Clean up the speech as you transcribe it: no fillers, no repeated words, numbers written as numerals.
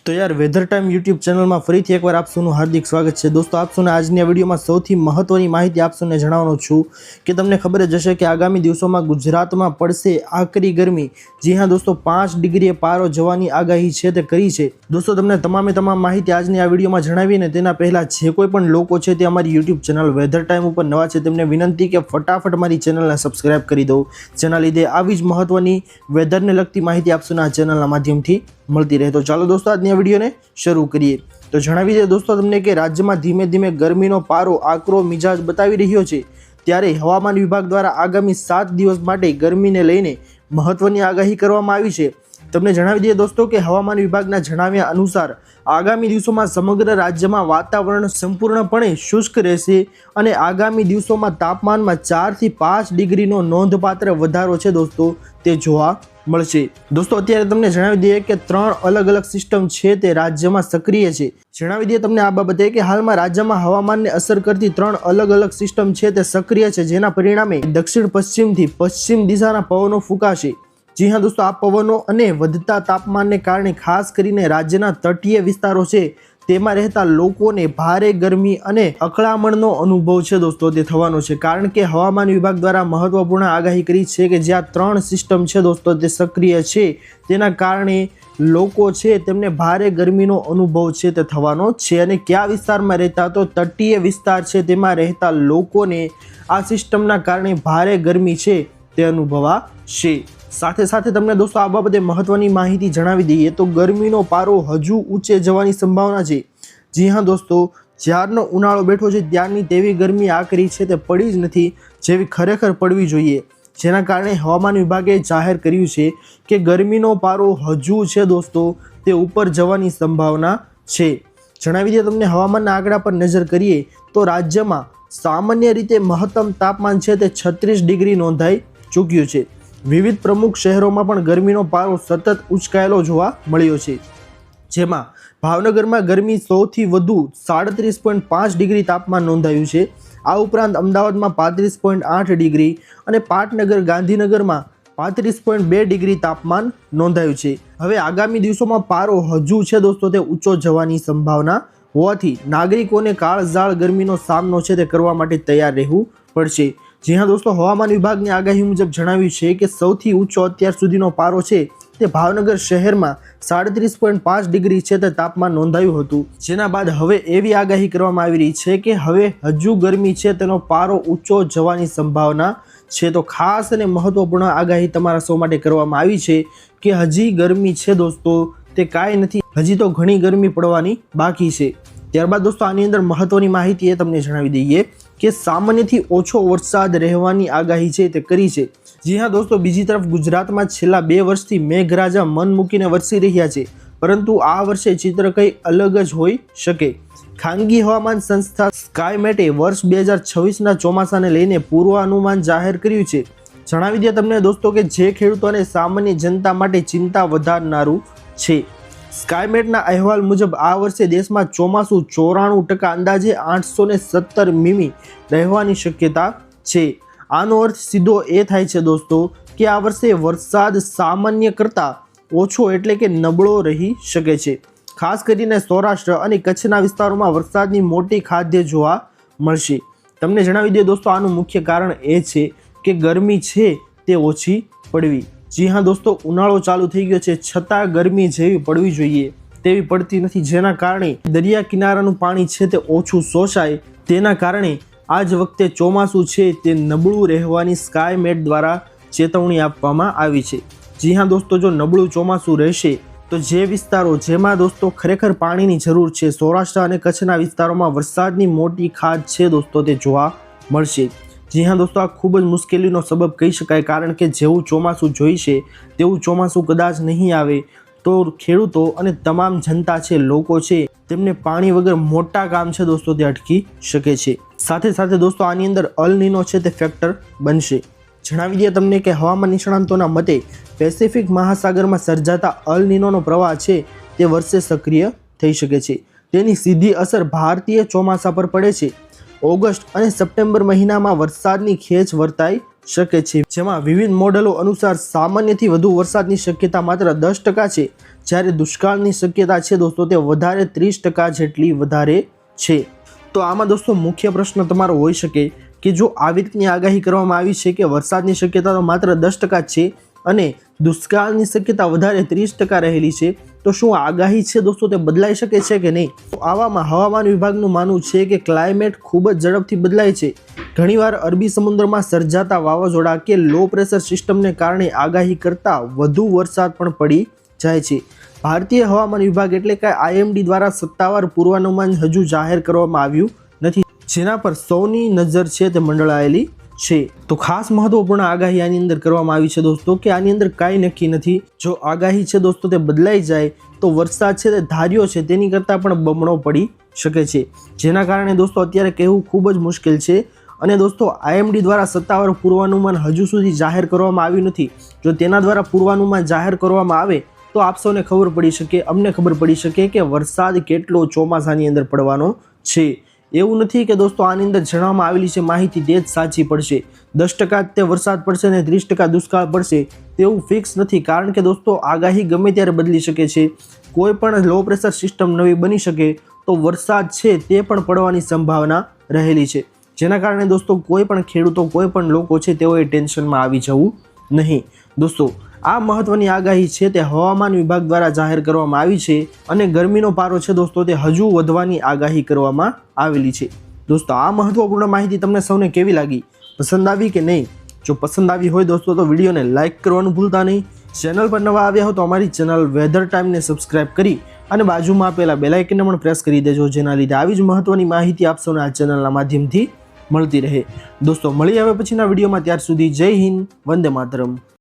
तो यार वेधर time YouTube channel में फरीथी एक बार आप सबનું हार्दिक स्वागत है। दोस्तों आप सबने आज विडियो में सौथी महत्वनी माहिती आप सबने जणावવાનો છું कि तमने खबर ज हशे कि आगामी दिवसों में गुजरात में पड़शे आकरी गर्मी। जी हाँ दोस्तों 5 डिग्रीए पारो जवानी आगाही छे ते करी छे। दोस्तों तमने तमामे तमाम माहिती आजनी आ विडियो में जणावीने तेना पहला जे कोई पण लोको छे ते अमारी यूट्यूब चैनल वेधर टाइम पर नवा छे तेमने विनंती के फटाफट मारी चैनलने सब्सक्राइब करी दो, जेना लीधे आवी ज महत्वनी वेधरने लगती माहिती आप सबने आ चैनलना माध्यमथी મળતી રહે। તો ચાલો દોસ્તો આજની વિડીયોને શરૂ કરીએ। તો જણાવી દે દોસ્તો તમને કે રાજ્યમાં ધીમે ધીમે ગરમીનો પારો આકરો મિજાજ બતાવી રહ્યો છે, ત્યારે હવામાન વિભાગ દ્વારા આગામી 7 દિવસ માટે ગરમીને લઈને મહત્વની આગાહી કરવામાં આવી છે। તમને જણાવી દઈએ દોસ્તો કે હવામાન વિભાગના જણાવ્યા અનુસાર આગામી દિવસોમાં સમગ્ર રાજ્યમાં વાતાવરણ સંપૂર્ણપણે શુષ્ક રહેશે અને આગામી દિવસોમાં તાપમાનમાં 4 થી 5 ડિગ્રીનો નોંધપાત્ર વધારો છે દોસ્તો તે જોવા મળશે। दोस्तों અત્યારે તમને જણાવી દઈએ કે 3 અલગ અલગ સિસ્ટમ છે તે રાજ્યમાં સક્રિય છે। જણાવી દઈએ તમને આ બાબતે કે હાલમાં રાજ્યમાં હવામાનને અસર કરતી 3 અલગ અલગ સિસ્ટમ છે તે સક્રિય છે, જેના પરિણામે દક્ષિણ પશ્ચિમથી પશ્ચિમ દિશાના પવનો ફૂંકાશે। जी हाँ दोस्तों आ पवनों अने वधता तापमानने कारणे खास करीने राज्यना तटीय विस्तारों छे तेमां रहेता लोकोने भारे गरमी अने अकळामणनो अनुभव छे दोस्तों ते थवानो छे, कारण के हवामान विभाग द्वारा महत्वपूर्ण आगाही करी छे कि ज्यां 3 सिस्टम छे दोस्तों ते सक्रिय छे तेना कारणे लोको छे तेमने भारे गरमीनो अनुभव छे ते थवानो छे। अने क्या विस्तारमां रहेता तो तटीय विस्तार छे तेमां रहेता लोकोने आ सिस्टमना कारणे भारे गरमी छे ते अनुभवाशे। साथे साथे तमने दोस्तों आ बाबते महत्वनी माहिती जणावी दઈએ तो गरमीनो पारो हजू ऊंचे जवानी संभावना छे। जी हाँ दोस्तों ज्यारनो उनाळो बेठो छे त्यारनी तेवी गरमी आकरी छे ते पड़ी ज नथी जेवी खरेखर पड़वी जोईए, जेना कारणे हवामान विभागे जाहेर कर्युं छे के गरमीनो पारो हजू छे दोस्तों ते उपर जवानी संभावना छे। जणावी दઈએ तमने हवामानना आंकड़ा पर नजर करीए तो राज्यमां सामान्य रीते महत्तम तापमान छे ते 36 डिग्री नोंधाई चूक्युं छे। विविध प्रमुख शहरों में गरमीनो पारो सतत उचकायेलो जोवा मळ्यो छे, जेमां भावनगर में गरमी सौथी वधु 37.5 डिग्री तापमान नोंधायुं छे। आ उपरांत अमदावाद में 35.8 डिग्री और पाटनगर गांधीनगर में 35.2 डिग्री तापमान नोंधायुं छे। हवे आगामी दिवसों में पारो हजू छे दोस्तों ते ऊंचो जवानी संभावना होवाथी नागरिकोने काळझाळ गरमीनो सामनो छे ते करवा माटे तैयार रहेवुं पड़शे। जी हाँ दोस्तों हवामान विभाग की आगाही मुजब जणाव्युं छे के सौथी ऊंचो अत्यार सुधीनो पारो छे ते भावनगर शहर में 37.5 डिग्री छे ते तापमान नोंधायुं हतुं, जेना बाद हवे एवी आगाही करवामां आवी रही छे के हवे हजू गरमी छे तेनो पारो ऊंचो जवानी संभावना छे। तो खास अने महत्वपूर्ण आगाही तमारा सौ माटे करवामां आवी छे के हजी गरमी छे दोस्तों ते कांई नथी, हजी तो घणी गरमी पड़वानी बाकी छे। त्यारबाद दोस्तों आनी अंदर महत्वनी माहिती ए तमने जणावी दઈએ कि सामान्यथी ओछो वरसाद रहेवानी आगाही छे ते करी छे। जी हाँ दोस्तों बीजी तरफ गुजरात में छेल्ला 2 वर्षथी मेघराजा मन मूकीने वरसी रह्या छे, परंतु आ वर्षे चित्र कई अलग ज होई शके। खानगी हवामान संस्था स्कायमेटे वर्ष 2026 ना ચોમાસાને લઈને પૂર્વાનુમાન જાહેર કર્યું છે। જણાવી દઈએ તમને દોસ્તો કે જે ખેડૂતોને સામાન્ય જનતા માટે ચિંતા વધારનારું છે। स्कायमेटना अहवाल मुजब आ वर्षे देश में ચોમાસું 94% अंदाजे 817 मीमी रहेवानी शक्यता छे। आनो अर्थ सीधो ए थाय छे दोस्तों कि आ वर्षे वरसाद सामान्य करता ओछो एटले के नबळो रही शके छे। खास करीने सौराष्ट्र अने कच्छना विस्तारोमां वरसादनी मोटी खाद्य जोवा मळशे। तमने जणावी दઈએ दोस्तों आनुं मुख्य कारण ए छे के गरमी छे ते ओછી पड़वी। जी हाँ दोस्तों उनाळो चालू थई गयो छे छतां गरमी जेवी पड़वी जोईए तेवी पड़ती नथी, जेना कारणे दरिया किनारानुं पाणी छे ते ओछुं शोषाय, तेना कारणे आज वखते ચોમાસું छे ते नबळुं रहेवानी स्कायमेट द्वारा चेतवणी आपवामां आवी छे। जी हाँ दोस्तों जो नबळुं ચોમાસું रहेशे तो जे विस्तारों जेमां दोस्तों खरेखर पाणीनी जरूर छे सौराष्ट्र अने कच्छना विस्तारोमां वरसादनी मोटी खाध छे दोस्तों ते जोवा मळशे। जी हाँ दोस्तों आ खूब ज मुश्केलीनो सबब कही शकाय, कारण के जेवुं ચોમાસું जोईशे तेवुं ચોમાસું कदाच नहीं आवे तो खेडूतो अने तमाम जनता छे लोको छे तेमने पाणी वगर मोटा काम छे दोस्तों ते अटकी शके छे। साथे साथे दोस्तों आनी अंदर अल नीनो छे ते फेक्टर बनशे। जणावी दઈએ तमने के हवामान निष्णांतोना मते पेसिफिक महासागर में सर्जाता अल नीनोनो प्रवाह छे ते वर्षे सक्रिय थई शके छे। तेनी सीधी असर भारतीय ચોમાસા पर पड़े छे। ऑगस्ट और सप्टेम्बर महीना में वरसादनी खेच वर्ताई शके छे, जेमां विविध मॉडलों अनुसार सामान्यथी वधु वरसादनी शक्यता मात्र 10% छे, જ્યારે દુષ્કાળની શક્યતા છે દોસ્તો તે વધારે 30% જેટલી વધારે છે। તો આમાં દોસ્તો મુખ્ય પ્રશ્ન તમારો હોઈ શકે કે જો આવી રીતની આગાહી કરવામાં આવી છે કે વરસાદની શક્યતા તો માત્ર 10% છે અને દુષ્કાળની શક્યતા વધારે 30% રહેલી છે, તો શું આગાહી છે દોસ્તો તે બદલાઈ શકે છે કે નહીં? તો આવામાં હવામાન વિભાગનું માનવું છે કે ક્લાઇમેટ ખૂબ જ ઝડપથી બદલાય છે। ઘણીવાર અરબી સમુદ્રમાં સર્જાતા વાવાઝોડા કે લો પ્રેશર સિસ્ટમને કારણે આગાહી કરતાં વધુ વરસાદ પણ પડી જાય છે। ભારતીય હવામાન વિભાગ એટલે કે IMD દ્વારા સત્તાવાર પૂર્વાનુમાન હજુ જાહેર કરવામાં આવ્યું નથી, જેના પર સૌની નજર છે તે મંડળાયેલી છે। તો ખાસ મહત્વપૂર્ણ આગાહી આની અંદર કરવામાં આવી છે દોસ્તો કે આની અંદર કાંઈ નક્કી નથી। જો આગાહી છે દોસ્તો તે બદલાઈ જાય તો વરસાદ છે તે ધાર્યો છે તેની કરતાં પણ બમણો પડી શકે છે, જેના કારણે દોસ્તો અત્યારે કહેવું ખૂબ જ મુશ્કેલ છે। અને દોસ્તો IMD દ્વારા સત્તાવાર પૂર્વાનુમાન હજુ સુધી જાહેર કરવામાં આવ્યું નથી। જો તેના દ્વારા પૂર્વાનુમાન જાહેર કરવામાં આવે તો આપ સૌને ખબર પડી શકે, અમને ખબર પડી શકે કે વરસાદ કેટલો ચોમાસાની અંદર પડવાનો છે। એવું નથી કે દોસ્તો આની અંદર જણાવવામાં આવેલી છે માહિતી તે જ સાચી પડશે, 10% તે વરસાદ પડશે અને 30% દુષ્કાળ પડશે તેવું ફિક્સ નથી, કારણ કે દોસ્તો આગાહી ગમે ત્યારે બદલી શકે છે। કોઈ પણ લો પ્રેશર સિસ્ટમ નવી બની શકે તો વરસાદ છે તે પણ પડવાની સંભાવના રહેલી છે, જેના કારણે દોસ્તો કોઈ પણ ખેડૂતો, કોઈ પણ લોકો છે તેઓએ ટેન્શનમાં આવી જવું નહીં। દોસ્તો આ મહત્વની આગાહી છે તે હવામાન વિભાગ દ્વારા જાહેર કરવામાં આવી છે અને ગરમીનો પારો છે દોસ્તો તે હજુ વધવાની આગાહી કરવામાં આવેલી છે। દોસ્તો આ મહત્વપૂર્ણ માહિતી તમને સૌને કેવી લાગી, પસંદ આવી કે નહીં? જો પસંદ આવી હોય દોસ્તો તો વિડીયોને લાઇક કરવાનું ભૂલતા નહીં। ચેનલ પર નવા આવ્યા હો તો અમારી ચેનલ વેધર ટાઈમને સબસ્ક્રાઇબ કરી અને બાજુમાં આપેલા બેલ આઇકનને પણ પ્રેસ કરી દેજો, જેના લીધે આવી જ મહત્વની માહિતી આપ સૌને આ ચેનલના માધ્યમથી મળતી રહે। દોસ્તો મળી આવે પછીના વિડીયોમાં, ત્યાર સુધી જય હિન્દ, વંદે માતરમ।